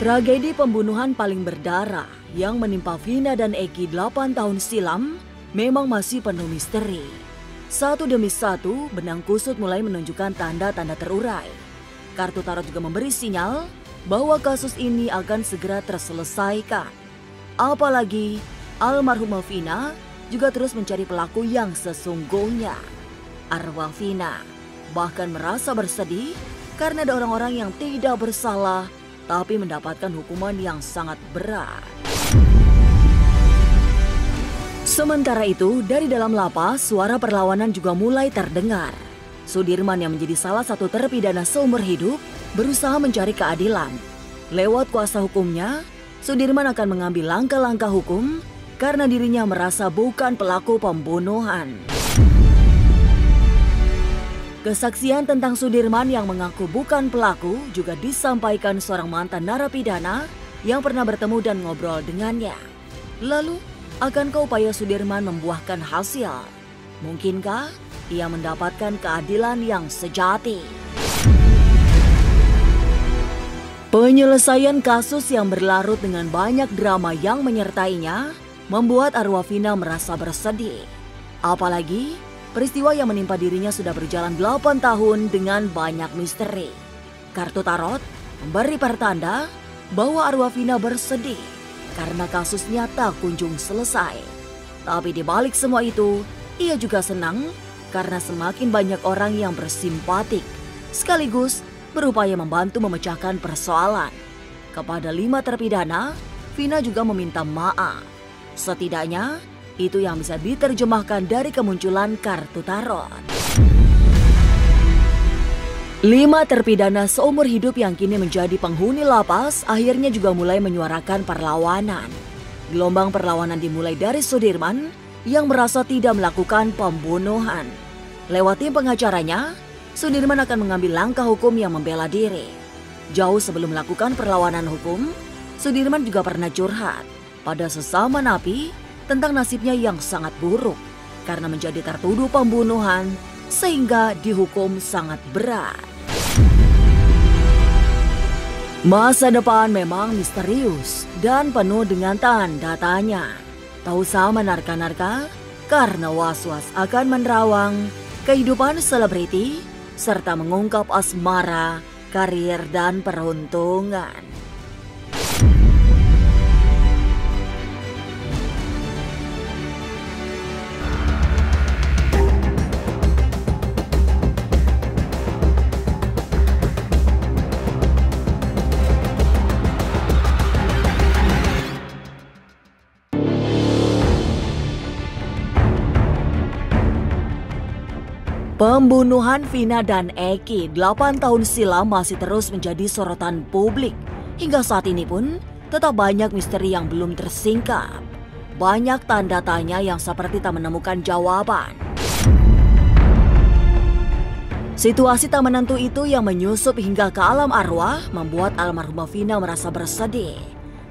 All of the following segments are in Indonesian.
Tragedi pembunuhan paling berdarah yang menimpa Vina dan Eki 8 tahun silam memang masih penuh misteri. Satu demi satu, benang kusut mulai menunjukkan tanda-tanda terurai. Kartu tarot juga memberi sinyal bahwa kasus ini akan segera terselesaikan. Apalagi almarhumah Vina juga terus mencari pelaku yang sesungguhnya. Arwah Vina bahkan merasa bersedih karena ada orang-orang yang tidak bersalah tapi mendapatkan hukuman yang sangat berat. Sementara itu, dari dalam lapas, suara perlawanan juga mulai terdengar. Sudirman yang menjadi salah satu terpidana seumur hidup berusaha mencari keadilan. Lewat kuasa hukumnya, Sudirman akan mengambil langkah-langkah hukum karena dirinya merasa bukan pelaku pembunuhan. Kesaksian tentang Sudirman yang mengaku bukan pelaku juga disampaikan seorang mantan narapidana yang pernah bertemu dan ngobrol dengannya. Lalu, akankah upaya Sudirman membuahkan hasil? Mungkinkah ia mendapatkan keadilan yang sejati? Penyelesaian kasus yang berlarut dengan banyak drama yang menyertainya membuat arwah Vina merasa bersedih. Apalagi peristiwa yang menimpa dirinya sudah berjalan 8 tahun dengan banyak misteri. Kartu tarot memberi pertanda bahwa arwah Vina bersedih karena kasusnya tak kunjung selesai. Tapi di balik semua itu, ia juga senang karena semakin banyak orang yang bersimpatik sekaligus berupaya membantu memecahkan persoalan. Kepada 5 terpidana, Vina juga meminta maaf. Setidaknya, itu yang bisa diterjemahkan dari kemunculan kartu tarot. 5 terpidana seumur hidup yang kini menjadi penghuni lapas akhirnya juga mulai menyuarakan perlawanan. Gelombang perlawanan dimulai dari Sudirman yang merasa tidak melakukan pembunuhan. Lewat tim pengacaranya, Sudirman akan mengambil langkah hukum yang membela diri. Jauh sebelum melakukan perlawanan hukum, Sudirman juga pernah curhat pada sesama napi tentang nasibnya yang sangat buruk karena menjadi tertuduh pembunuhan sehingga dihukum sangat berat. Masa depan memang misterius dan penuh dengan tanda tanya. Tak usah menerka-nerka karena was-was akan menerawang kehidupan selebriti serta mengungkap asmara, karir, dan peruntungan. Pembunuhan Vina dan Eki 8 tahun silam masih terus menjadi sorotan publik. Hingga saat ini pun tetap banyak misteri yang belum tersingkap. Banyak tanda tanya yang seperti tak menemukan jawaban. Situasi tak menentu itu yang menyusup hingga ke alam arwah membuat almarhumah Vina merasa bersedih.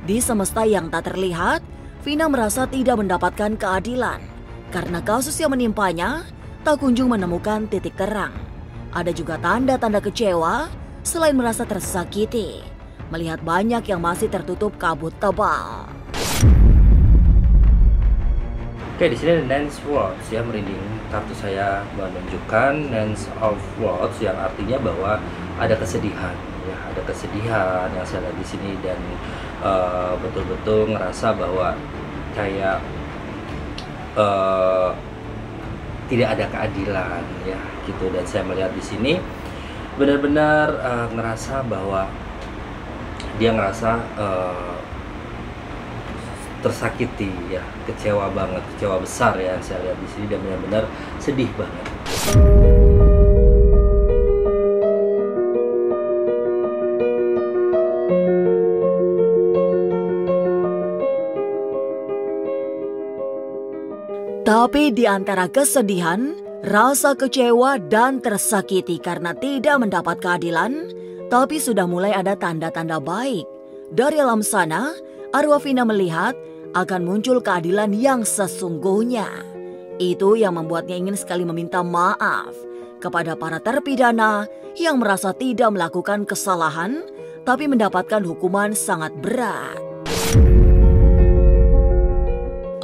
Di semesta yang tak terlihat, Vina merasa tidak mendapatkan keadilan karena kasus yang menimpanya tak kunjung menemukan titik terang. Ada juga tanda-tanda kecewa selain merasa tersakiti melihat banyak yang masih tertutup kabut tebal. Oke, di sini Nine Swords ya, merinding kartu saya menunjukkan Nine of Swords yang artinya bahwa ada kesedihan ya, ada kesedihan yang saya lihat di sini dan betul-betul ngerasa bahwa kayak tidak ada keadilan ya gitu, dan saya melihat di sini benar-benar ngerasa bahwa dia ngerasa tersakiti ya, kecewa banget, kecewa besar ya saya lihat di sini, dan benar-benar sedih banget. Tapi di antara kesedihan, rasa kecewa dan tersakiti karena tidak mendapat keadilan, tapi sudah mulai ada tanda-tanda baik. Dari alam sana, arwah Vina melihat akan muncul keadilan yang sesungguhnya. Itu yang membuatnya ingin sekali meminta maaf kepada para terpidana yang merasa tidak melakukan kesalahan, tapi mendapatkan hukuman sangat berat.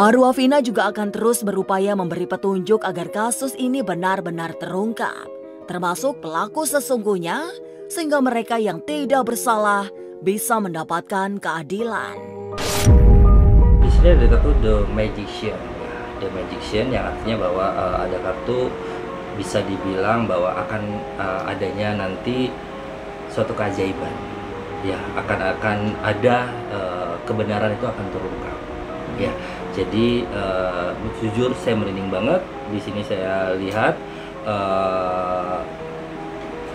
Arwafina juga akan terus berupaya memberi petunjuk agar kasus ini benar-benar terungkap, termasuk pelaku sesungguhnya, sehingga mereka yang tidak bersalah bisa mendapatkan keadilan. Di sini ada kartu The Magician, The Magician yang artinya bahwa ada kartu bisa dibilang bahwa akan adanya nanti suatu keajaiban, ya akan ada kebenaran itu akan terungkap, ya. Jadi jujur saya merinding banget. Di sini saya lihat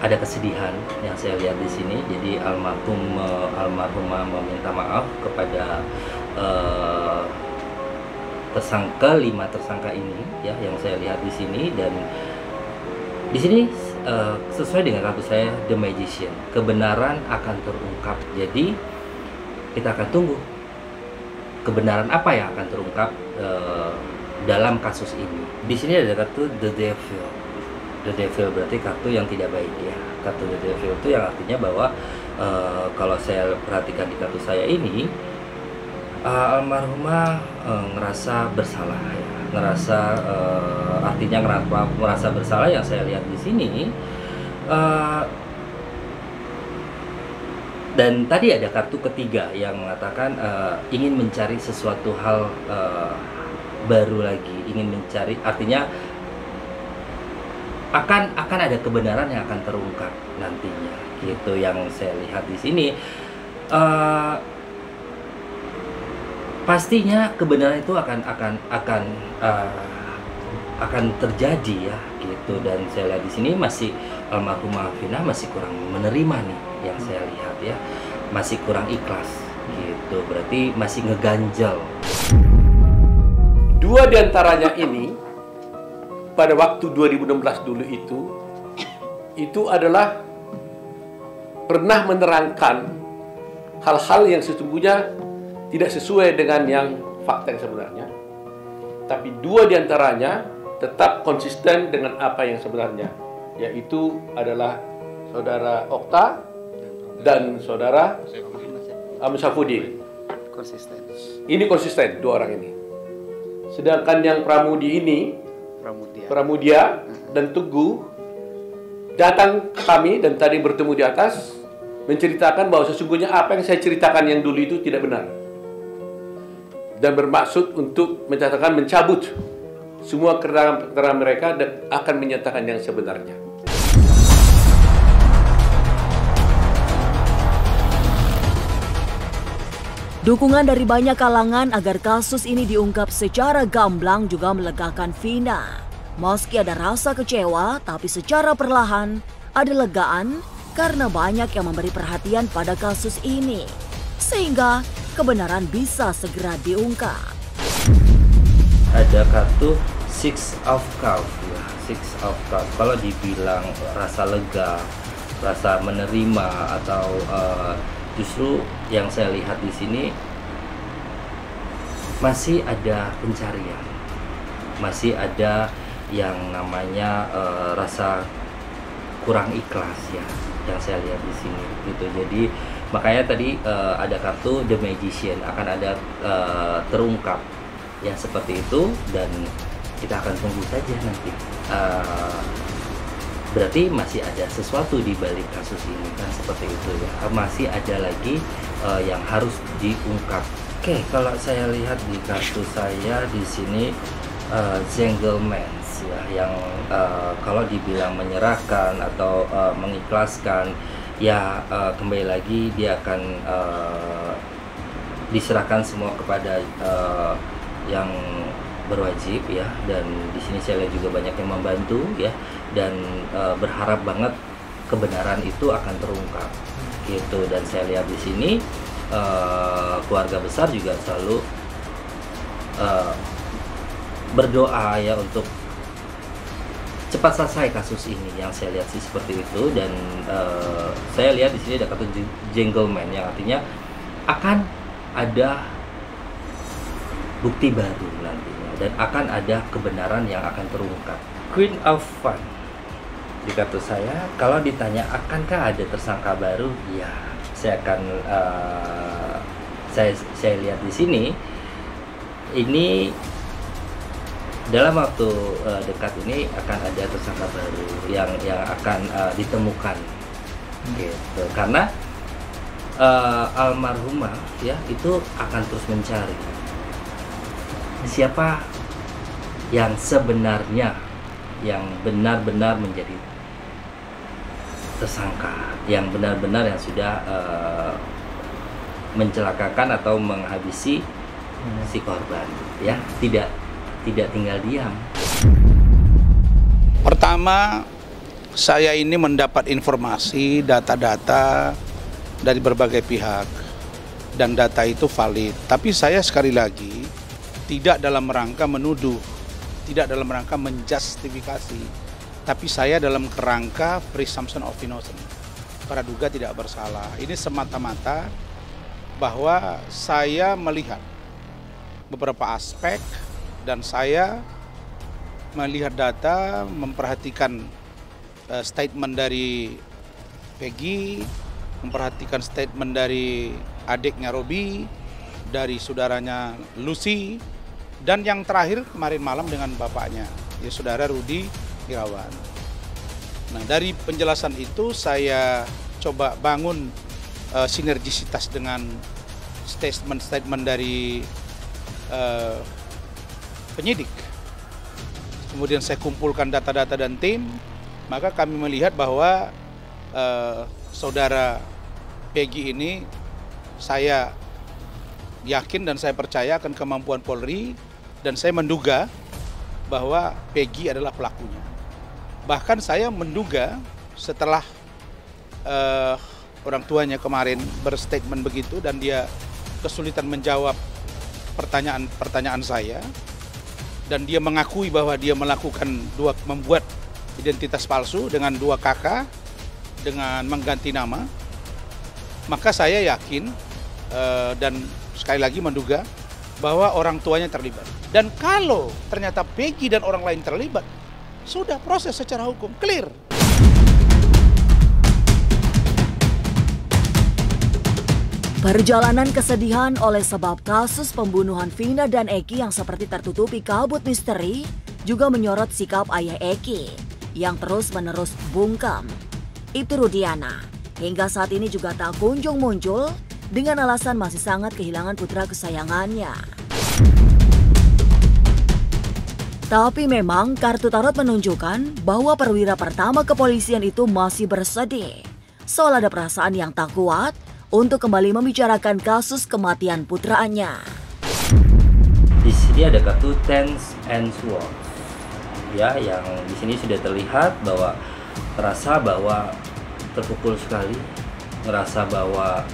ada kesedihan yang saya lihat di sini. Jadi almarhumah meminta maaf kepada tersangka, 5 tersangka ini, ya yang saya lihat di sini. Dan di sini sesuai dengan kartu saya The Magician, kebenaran akan terungkap. Jadi kita akan tunggu kebenaran apa yang akan terungkap dalam kasus ini. Di sini ada kartu The Devil. The Devil berarti kartu yang tidak baik, ya. Kartu The Devil itu yang artinya bahwa kalau saya perhatikan di kartu saya ini, almarhumah ngerasa bersalah, ya. Artinya merasa bersalah yang saya lihat di sini. Dan tadi ada kartu ketiga yang mengatakan ingin mencari sesuatu hal baru lagi, ingin mencari, artinya akan ada kebenaran yang akan terungkap nantinya, gitu yang saya lihat di sini. Pastinya kebenaran itu akan terjadi, ya, gitu. Dan saya lihat di sini masih almarhumah Vina masih kurang menerima nih, yang saya lihat, ya, masih kurang ikhlas, gitu. Berarti masih ngeganjal. 2 diantaranya ini pada waktu 2016 dulu itu adalah pernah menerangkan hal-hal yang sesungguhnya tidak sesuai dengan yang fakta yang sebenarnya. Tapi 2 diantaranya tetap konsisten dengan apa yang sebenarnya, yaitu adalah saudara Okta dan saudara Syafudin. Ini konsisten 2 orang ini. Sedangkan yang Pramudia dan Tugu datang ke kami dan tadi bertemu di atas menceritakan bahwa sesungguhnya apa yang saya ceritakan yang dulu itu tidak benar, dan bermaksud untuk mencabut semua keterangan mereka dan akan menyatakan yang sebenarnya. Dukungan dari banyak kalangan agar kasus ini diungkap secara gamblang juga melegakan Vina. Meski ada rasa kecewa, tapi secara perlahan ada legaan karena banyak yang memberi perhatian pada kasus ini, sehingga kebenaran bisa segera diungkap. Ada kartu Six of Cups, ya. Six of Cups. Kalau dibilang rasa lega, rasa menerima, atau justru yang saya lihat di sini masih ada pencarian, masih ada yang namanya rasa kurang ikhlas, ya, yang saya lihat di sini, gitu. Jadi makanya tadi ada kartu The Magician, akan ada terungkap yang seperti itu, dan kita akan tunggu saja nanti. Berarti masih ada sesuatu di balik kasus ini, kan, seperti itu, ya. Masih ada lagi yang harus diungkap. Oke, kalau saya lihat di kartu saya di sini Gentleman, ya, yang kalau dibilang menyerahkan atau mengikhlaskan, ya, kembali lagi dia akan diserahkan semua kepada yang berwajib, ya. Dan di sini saya lihat juga banyak yang membantu, ya, dan berharap banget kebenaran itu akan terungkap, gitu. Dan saya lihat di sini keluarga besar juga selalu berdoa, ya, untuk cepat selesai kasus ini, yang saya lihat sih seperti itu. Dan saya lihat di sini ada kartu Gentleman, yang artinya akan ada bukti baru nantinya, dan akan ada kebenaran yang akan terungkap. Queen of Fun di kartu saya, kalau ditanya akankah ada tersangka baru, ya, saya akan saya lihat di sini, ini dalam waktu dekat ini akan ada tersangka baru yang akan ditemukan, gitu. Karena almarhumah ya itu akan terus mencari siapa yang sebenarnya, yang benar-benar menjadi tersangka, yang benar-benar yang sudah mencelakakan atau menghabisi si korban, ya, tidak tinggal diam. Pertama, saya ini mendapat informasi, data-data dari berbagai pihak, dan data itu valid. Tapi saya sekali lagi tidak dalam rangka menuduh, tidak dalam rangka menjustifikasi, tapi saya dalam kerangka presumption of innocence, praduga tidak bersalah. Ini semata-mata bahwa saya melihat beberapa aspek dan saya melihat data, memperhatikan statement dari Peggy, memperhatikan statement dari adiknya Robi, dari saudaranya Lucy, dan yang terakhir kemarin malam dengan bapaknya, ya saudara Rudi Irawan. Nah, dari penjelasan itu saya coba bangun sinergisitas dengan statement dari penyidik. Kemudian saya kumpulkan data-data dan tim, maka kami melihat bahwa saudara Peggy ini, saya yakin dan saya percaya akan kemampuan Polri, dan saya menduga bahwa Peggy adalah pelakunya. Bahkan saya menduga setelah orang tuanya kemarin berstatement begitu dan dia kesulitan menjawab pertanyaan saya, dan dia mengakui bahwa dia membuat identitas palsu dengan 2 kakak dengan mengganti nama, maka saya yakin dan sekali lagi menduga bahwa orang tuanya terlibat. Dan kalau ternyata Peggy dan orang lain terlibat, sudah proses secara hukum clear. Perjalanan kesedihan oleh sebab kasus pembunuhan Vina dan Eki yang seperti tertutupi kabut misteri juga menyorot sikap ayah Eki yang terus-menerus bungkam. Ibtu Rudiana hingga saat ini juga tak kunjung muncul dengan alasan masih sangat kehilangan putra kesayangannya. Tapi memang kartu tarot menunjukkan bahwa perwira pertama kepolisian itu masih bersedih. Soal ada perasaan yang tak kuat untuk kembali membicarakan kasus kematian putranya. Di sini ada kartu Ten and Swords, ya, yang di sini sudah terlihat bahwa terasa bahwa terpukul sekali, ngerasa bahwa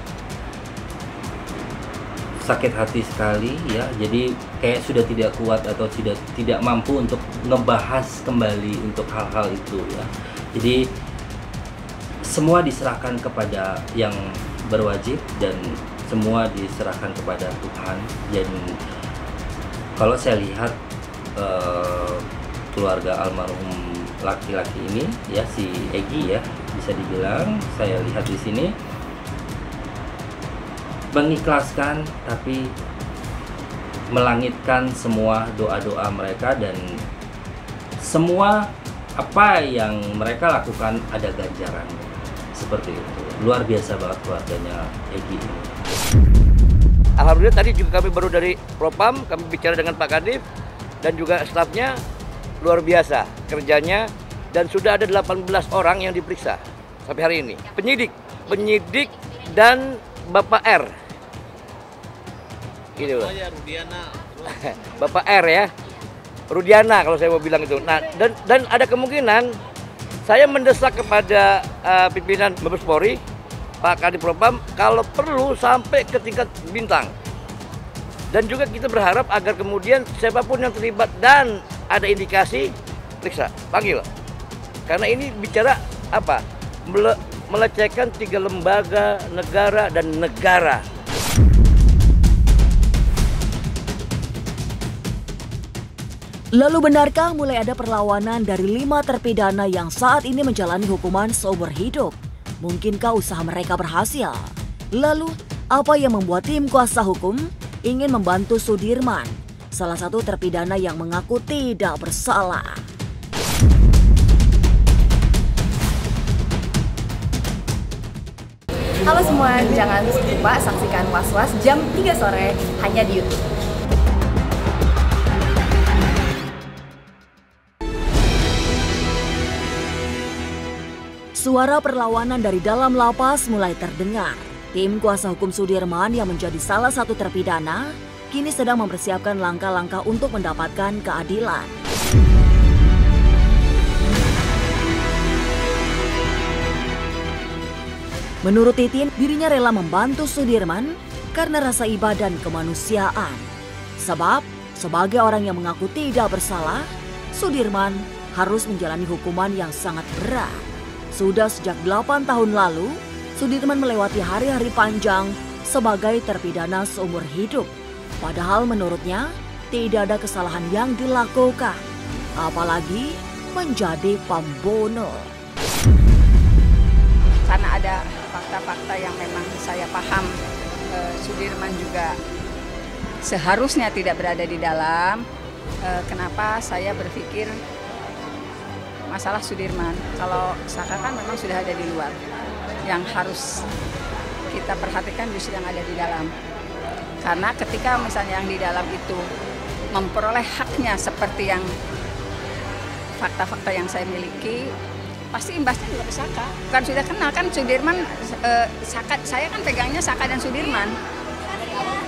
sakit hati sekali, ya. Jadi kayak sudah tidak kuat atau tidak mampu untuk ngebahas kembali untuk hal-hal itu, ya. Jadi semua diserahkan kepada yang berwajib dan semua diserahkan kepada Tuhan. Dan kalau saya lihat keluarga almarhum laki-laki ini, ya, si Egi, ya, bisa dibilang saya lihat di sini mengikhlaskan tapi melangitkan semua doa-doa mereka, dan semua apa yang mereka lakukan ada ganjarannya. Seperti itu. Luar biasa banget keluarganya Egi ini. Alhamdulillah tadi juga kami baru dari Propam, kami bicara dengan Pak Kadif dan juga stafnya, luar biasa kerjanya, dan sudah ada 18 orang yang diperiksa sampai hari ini. Penyidik dan Bapak R. Gitu loh. Bapak R, ya. Rudiana kalau saya mau bilang itu. Nah, dan ada kemungkinan saya mendesak kepada pimpinan Mabes Polri, Pak Kadif Propam, kalau perlu sampai ke tingkat bintang. Dan juga kita berharap agar kemudian siapapun yang terlibat dan ada indikasi, periksa, panggil. Karena ini bicara apa? Melecehkan 3 lembaga negara dan negara. Lalu benarkah mulai ada perlawanan dari 5 terpidana yang saat ini menjalani hukuman seumur hidup? Mungkinkah usaha mereka berhasil? Lalu, apa yang membuat tim kuasa hukum ingin membantu Sudirman, salah satu terpidana yang mengaku tidak bersalah? Halo semua, jangan lupa saksikan Was-Was jam 3 sore hanya di YouTube. Suara perlawanan dari dalam lapas mulai terdengar. Tim kuasa hukum Sudirman yang menjadi salah satu terpidana kini sedang mempersiapkan langkah-langkah untuk mendapatkan keadilan. Menurut Titin, dirinya rela membantu Sudirman karena rasa iba dan kemanusiaan. Sebab, sebagai orang yang mengaku tidak bersalah, Sudirman harus menjalani hukuman yang sangat berat. Sudah sejak 8 tahun lalu, Sudirman melewati hari-hari panjang sebagai terpidana seumur hidup. Padahal menurutnya, tidak ada kesalahan yang dilakukan, apalagi menjadi pembunuh. Karena ada fakta-fakta yang memang saya paham Sudirman juga seharusnya tidak berada di dalam, kenapa saya berpikir masalah Sudirman. Kalau Saka kan memang sudah ada di luar. Yang harus kita perhatikan justru yang ada di dalam. Karena ketika misalnya yang di dalam itu memperoleh haknya seperti yang fakta-fakta yang saya miliki, pasti imbasnya juga ke Saka. Kan sudah kenal kan Sudirman, Saka, saya kan pegangnya Saka dan Sudirman.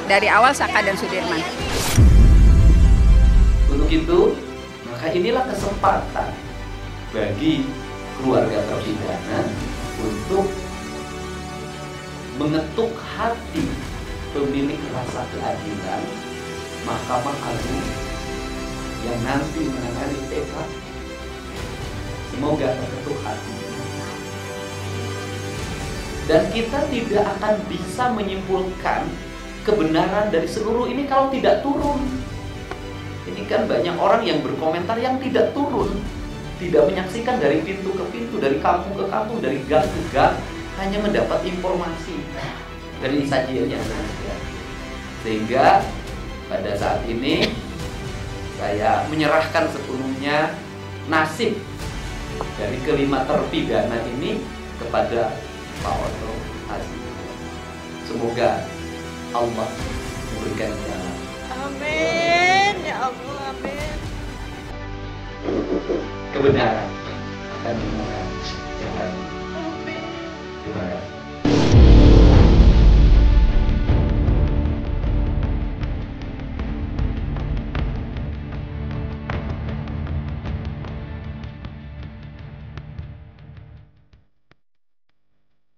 Dari awal Saka dan Sudirman. Untuk itu, maka inilah kesempatan bagi keluarga terpidana untuk mengetuk hati pemilik rasa keadilan Mahkamah Agung yang nanti menangani TK. Semoga terketuk hati. Dan kita tidak akan bisa menyimpulkan kebenaran dari seluruh ini kalau tidak turun. Ini kan banyak orang yang berkomentar yang tidak turun. Tidak menyaksikan dari pintu ke pintu, dari kampung ke kampung, dari gang ke gang, hanya mendapat informasi dari sajiannya saja. Sehingga pada saat ini saya menyerahkan sepenuhnya nasib dari kelima terpidana ini kepada Pak Oto Hasibuan. Semoga Allah memberikan jalan. Amin, ya Allah, amin. Kebenaran akan dimuliakan. Terima kasih.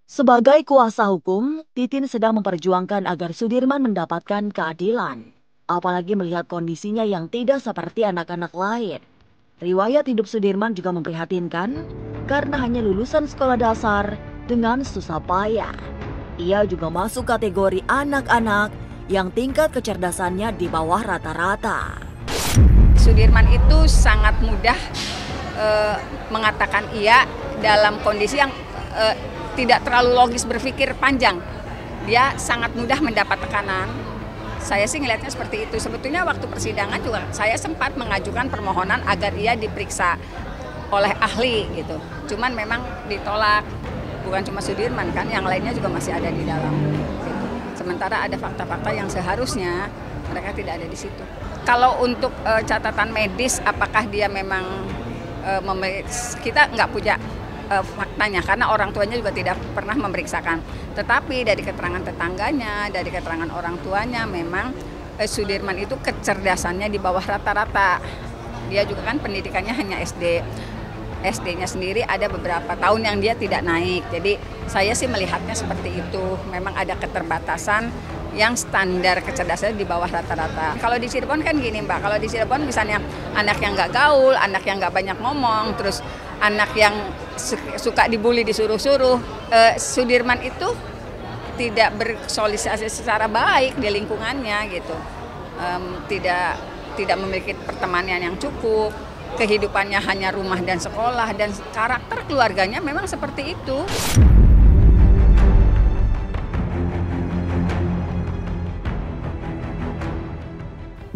Sebagai kuasa hukum, Titin sedang memperjuangkan agar Sudirman mendapatkan keadilan. Apalagi melihat kondisinya yang tidak seperti anak-anak lain. Riwayat hidup Sudirman juga memprihatinkan karena hanya lulusan sekolah dasar dengan susah payah. Ia juga masuk kategori anak-anak yang tingkat kecerdasannya di bawah rata-rata. Sudirman itu sangat mudah mengatakan iya dalam kondisi yang tidak terlalu logis berpikir panjang. Dia sangat mudah mendapat tekanan. Saya sih ngelihatnya seperti itu. Sebetulnya waktu persidangan juga saya sempat mengajukan permohonan agar ia diperiksa oleh ahli gitu. Cuman memang ditolak. Bukan cuma Sudirman kan, yang lainnya juga masih ada di dalam. Gitu. Sementara ada fakta-fakta yang seharusnya mereka tidak ada di situ. Kalau untuk catatan medis, apakah dia memang kita nggak punya faktanya karena orang tuanya juga tidak pernah memeriksakan. Tetapi dari keterangan tetangganya, dari keterangan orang tuanya memang Sudirman itu kecerdasannya di bawah rata-rata. Dia juga kan pendidikannya hanya SD. SD-nya sendiri ada beberapa tahun yang dia tidak naik. Jadi saya sih melihatnya seperti itu. Memang ada keterbatasan yang standar kecerdasannya di bawah rata-rata. Kalau di Cirebon kan gini Mbak, kalau di Cirebon misalnya anak yang nggak gaul, anak yang nggak banyak ngomong, terus anak yang suka dibully disuruh-suruh, Sudirman itu tidak bersosialisasi secara baik di lingkungannya gitu, tidak memiliki pertemanan yang cukup, kehidupannya hanya rumah dan sekolah, dan karakter keluarganya memang seperti itu.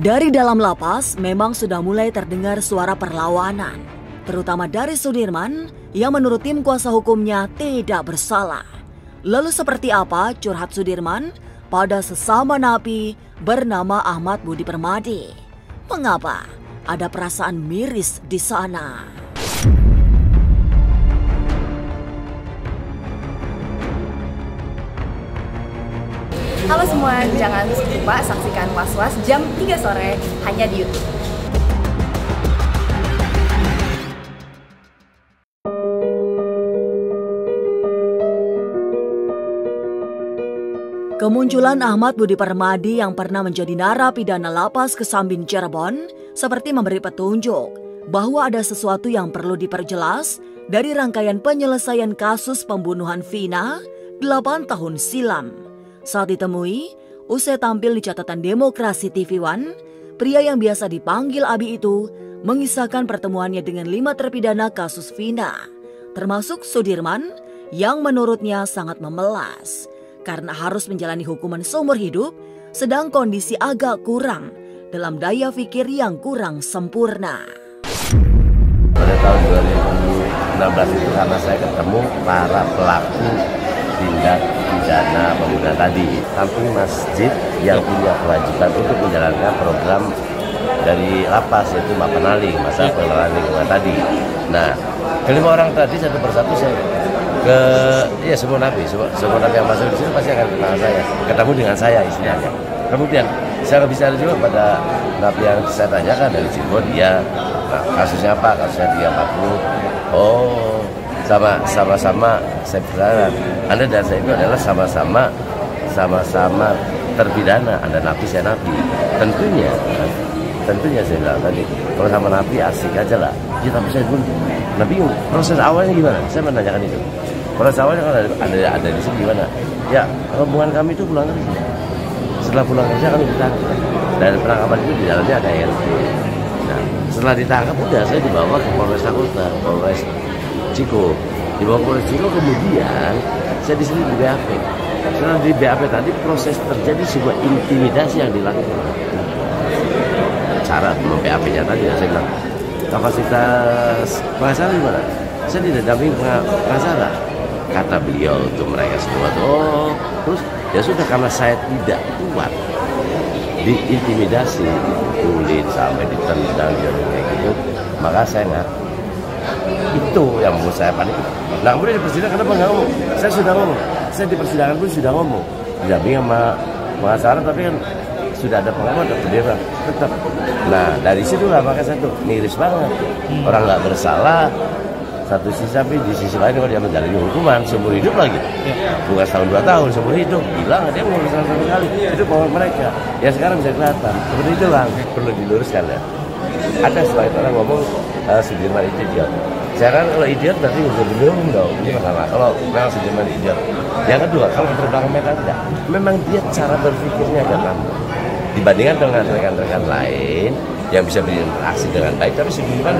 Dari dalam lapas memang sudah mulai terdengar suara perlawanan, terutama dari Sudirman yang menurut tim kuasa hukumnya tidak bersalah. Lalu seperti apa curhat Sudirman pada sesama napi bernama Ahmad Budi Permadi? Mengapa ada perasaan miris di sana? Halo semua, jangan lupa saksikan Was-Was jam 3 sore hanya di YouTube. Kemunculan Ahmad Budi Permadi yang pernah menjadi narapidana lapas Kesambi Cirebon seperti memberi petunjuk bahwa ada sesuatu yang perlu diperjelas dari rangkaian penyelesaian kasus pembunuhan Vina 8 tahun silam. Saat ditemui, usai tampil di catatan Demokrasi TV One, pria yang biasa dipanggil Abi itu mengisahkan pertemuannya dengan 5 terpidana kasus Vina, termasuk Sudirman yang menurutnya sangat memelas karena harus menjalani hukuman seumur hidup, sedang kondisi agak kurang dalam daya pikir yang kurang sempurna. Pada tahun 2016 itu karena saya ketemu para pelaku tindak pidana pembunuhan tadi, samping masjid yang punya kewajiban untuk menjalankan program dari lapas, yaitu Mapenaling, masa pengelolaan lingkungan tadi. Nah, kelima orang tadi satu persatu saya semua napi yang masuk di sini pasti akan ketemu dengan saya istilahnya. Kemudian saya bicara juga pada napi yang saya tanyakan dari Cirebon, dia kasusnya apa? Kasusnya 340. Oh, sama-sama saya bilang, Anda dan saya itu adalah sama-sama terpidana. Anda napi, saya napi. Tentunya saya bilang tadi, kalau sama napi asik aja lah. Ya, tapi saya pun napi, proses awalnya gimana? Saya menanyakan itu. Proses awalnya kan ada di sini gimana? Ya, hubungan kami itu pulang kerja. Setelah pulang kerja kami ditangkap. Dan penangkapan itu di dalamnya ada RT. Nah, setelah ditangkap udah saya dibawa ke Polres Kota, Polres Ciko. Dibawa ke Polres Ciko, kemudian saya di sini di BAP. Setelah di BAP tadi proses terjadi sebuah intimidasi yang dilakukan. Cara BAP-nya tadi saya bilang, kapasitas pengacara gimana? Saya tidak dampingi pengacara. Kata beliau untuk mereka semua, terus ya sudah, karena saya tidak kuat diintimidasi, dipukulin sampai ditendang kayak gitu, maka saya nggak. Itu yang membuat saya panik. Nah, kemudian di persidangan kenapa nggak ngomong? Saya sudah ngomong. Saya di persidangan pun sudah ngomong. Didampingi sama pengacara, tapi kan sudah ada pengakuan tetap dia bilang tetap. Nah, dari situ lah makanya saya tuh miris banget. Orang nggak bersalah. Satu sisi, tapi di sisi lain kalau dia menjalani hukuman seumur hidup lagi, bukan setahun 2 tahun, seumur hidup, bilang dia mau bersalah 1 kali, itu power mereka. Ya sekarang bisa kelihatan, seperti itu lah, perlu diluruskan ya. Ada selain orang ngomong Sudirman itu idiot. Saya kan kalau idiot berarti belum dong, ini pertama. Kalau memang Sudirman idiot. Yang kedua, kalau terbelakang mereka tidak, memang dia cara berpikirnya agak lambat dibandingkan dengan rekan-rekan lain yang bisa berinteraksi dengan baik, tapi Sudirman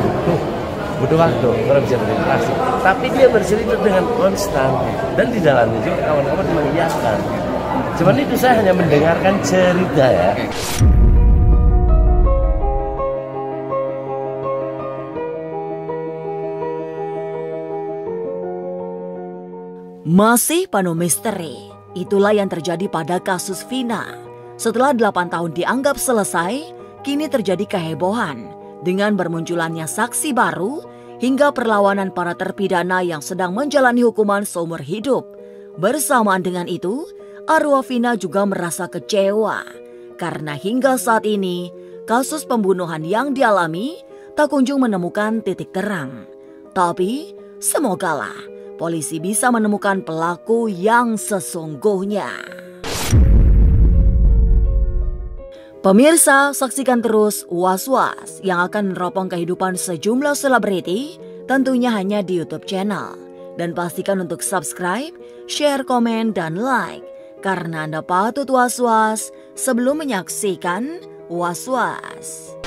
butuh waktu kalau bisa berinteraksi, tapi dia bercerita dengan konstan dan di dalamnya juga kawan-kawan mengiyakan. Cuman itu saya hanya mendengarkan cerita ya. Masih penuh misteri, itulah yang terjadi pada kasus Vina. Setelah 8 tahun dianggap selesai, kini terjadi kehebohan dengan bermunculannya saksi baru hingga perlawanan para terpidana yang sedang menjalani hukuman seumur hidup. Bersamaan dengan itu, arwah Vina juga merasa kecewa karena hingga saat ini kasus pembunuhan yang dialami tak kunjung menemukan titik terang. Tapi semogalah polisi bisa menemukan pelaku yang sesungguhnya. Pemirsa, saksikan terus Was-Was yang akan meneropong kehidupan sejumlah selebriti, tentunya hanya di YouTube channel. Dan pastikan untuk subscribe, share, komen, dan like, karena Anda patut was-was sebelum menyaksikan Was-Was.